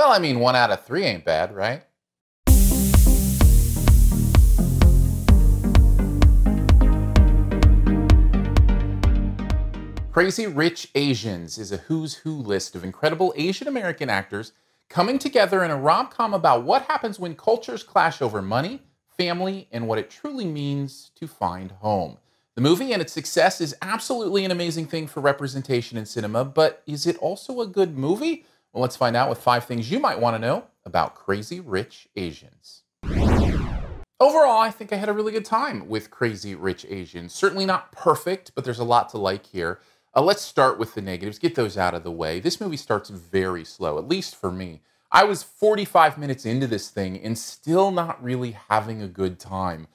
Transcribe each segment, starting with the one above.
Well, I mean, 1 out of 3 ain't bad, right? Crazy Rich Asians is a who's who list of incredible Asian American actors coming together in a rom-com about what happens when cultures clash over money, family, and what it truly means to find home. The movie and its success is absolutely an amazing thing for representation in cinema, but is it also a good movie? Well, let's find out with 5 things you might want to know about Crazy Rich Asians. Overall, I think I had a really good time with Crazy Rich Asians. Certainly not perfect, but there's a lot to like here. Let's start with the negatives, get those out of the way. This movie starts very slow, at least for me. I was 45 minutes into this thing and still not really having a good time.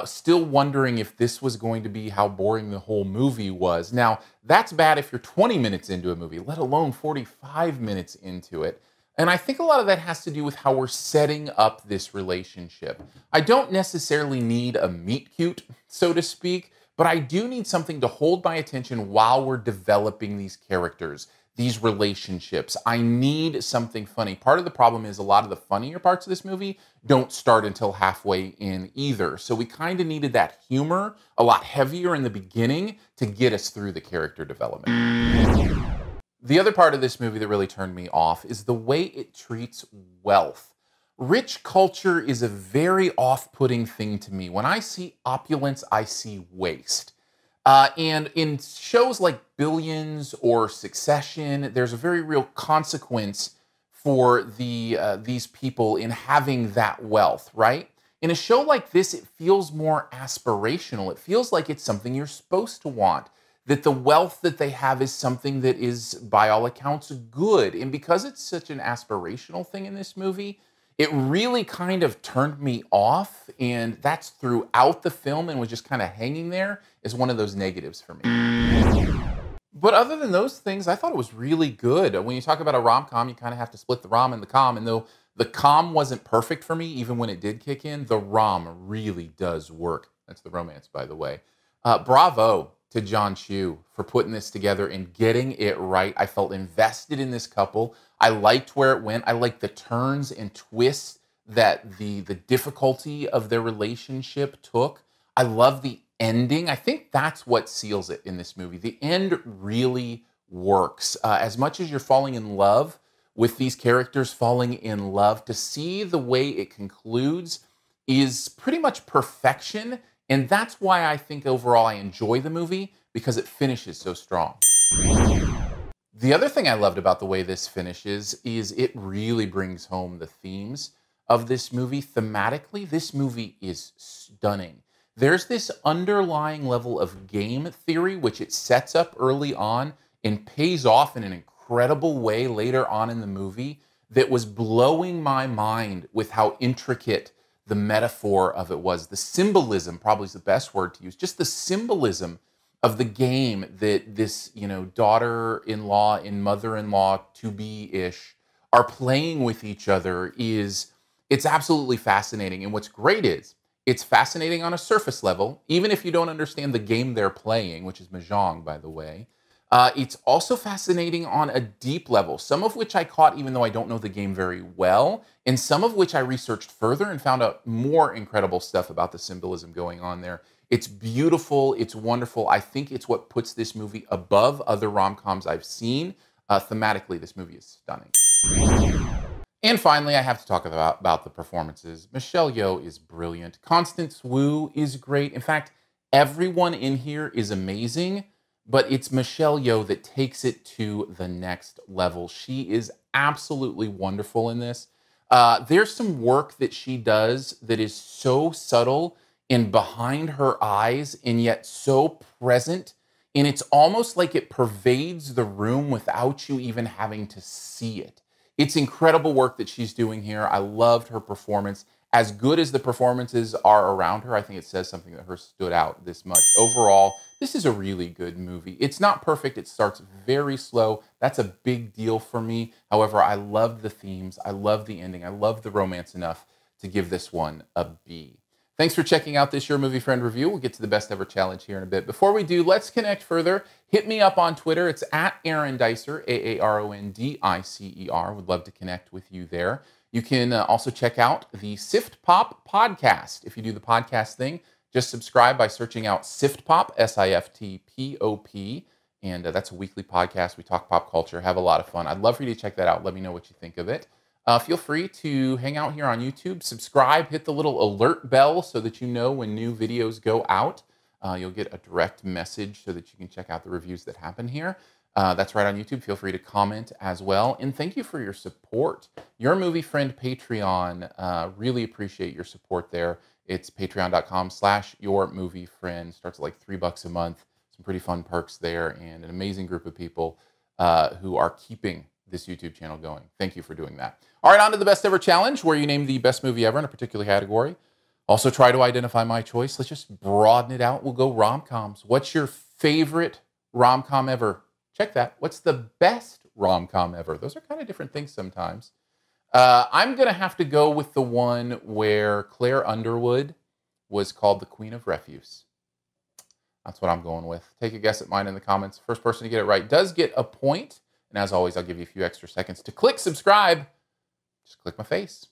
Still wondering if this was going to be how boring the whole movie was. Now, that's bad if you're 20 minutes into a movie, let alone 45 minutes into it. And I think a lot of that has to do with how we're setting up this relationship. I don't necessarily need a meet cute, so to speak, but I do need something to hold my attention while we're developing these characters, these relationships. I need something funny. Part of the problem is a lot of the funnier parts of this movie don't start until halfway in either. So we kind of needed that humor a lot heavier in the beginning to get us through the character development. The other part of this movie that really turned me off is the way it treats wealth. Rich culture is a very off-putting thing to me. When I see opulence, I see waste. And in shows like Billions or Succession, there's a very real consequence for these people in having that wealth, right? In a show like this, it feels more aspirational. It feels like it's something you're supposed to want. That the wealth that they have is something that is, by all accounts, good. And because it's such an aspirational thing in this movie, it really kind of turned me off, and that's throughout the film and was just kind of hanging there as one of those negatives for me. But other than those things, I thought it was really good. When you talk about a rom-com, you kind of have to split the rom and the com, and though the com wasn't perfect for me, even when it did kick in, the rom really does work. That's the romance, by the way. Bravo to John Chu for putting this together and getting it right. I felt invested in this couple. I liked where it went. I liked the turns and twists that the difficulty of their relationship took. I love the ending. I think that's what seals it in this movie. The end really works. As much as you're falling in love with these characters falling in love, to see the way it concludes is pretty much perfection. And that's why I think overall I enjoy the movie, because it finishes so strong. The other thing I loved about the way this finishes is it really brings home the themes of this movie. Thematically, this movie is stunning. There's this underlying level of game theory, which it sets up early on and pays off in an incredible way later on in the movie, that was blowing my mind with how intricate the metaphor of it was. The symbolism probably is the best word to use. Just the symbolism of the game that this, daughter-in-law and mother-in-law to-be-ish are playing with each other it's absolutely fascinating. And what's great is it's fascinating on a surface level, even if you don't understand the game they're playing, which is Mahjong, by the way. It's also fascinating on a deep level, some of which I caught even though I don't know the game very well, and some of which I researched further and found out more incredible stuff about the symbolism going on there. It's beautiful. It's wonderful. I think it's what puts this movie above other rom-coms I've seen. Thematically, this movie is stunning. And finally, I have to talk about the performances. Michelle Yeoh is brilliant. Constance Wu is great. In fact, everyone in here is amazing, but it's Michelle Yeoh that takes it to the next level. She is absolutely wonderful in this. There's some work that she does that is so subtle and behind her eyes and yet so present. And it's almost like it pervades the room without you even having to see it. It's incredible work that she's doing here. I loved her performance. As good as the performances are around her, I think it says something that her stood out this much. Overall, this is a really good movie. It's not perfect. It starts very slow. That's a big deal for me. However, I love the themes. I love the ending. I love the romance enough to give this one a B. Thanks for checking out this Your Movie Friend review. We'll get to the best ever challenge here in a bit. Before we do, let's connect further. Hit me up on Twitter. It's at Aaron Dicer, AARONDICER. Would love to connect with you there. You can also check out the SiftPop podcast. If you do the podcast thing, just subscribe by searching out SiftPop, SiftPop. And that's a weekly podcast. We talk pop culture, have a lot of fun. I'd love for you to check that out. Let me know what you think of it. Feel free to hang out here on YouTube, subscribe, hit the little alert bell so that you know when new videos go out. You'll get a direct message so that you can check out the reviews that happen here. That's right on YouTube. Feel free to comment as well. And thank you for your support. Your Movie Friend Patreon, really appreciate your support there. It's patreon.com/yourmoviefriend. Starts at like $3 a month. Some pretty fun perks there and an amazing group of people who are keeping this YouTube channel going. Thank you for doing that. All right, on to the best ever challenge, where you name the best movie ever in a particular category. Also try to identify my choice. Let's just broaden it out. We'll go rom-coms. What's your favorite rom-com ever? Check that. What's the best rom-com ever? Those are kind of different things sometimes. I'm going to have to go with the one where Claire Underwood was called the Queen of Refuse. That's what I'm going with. Take a guess at mine in the comments. First person to get it right does get a point. And as always, I'll give you a few extra seconds to click subscribe. Just click my face.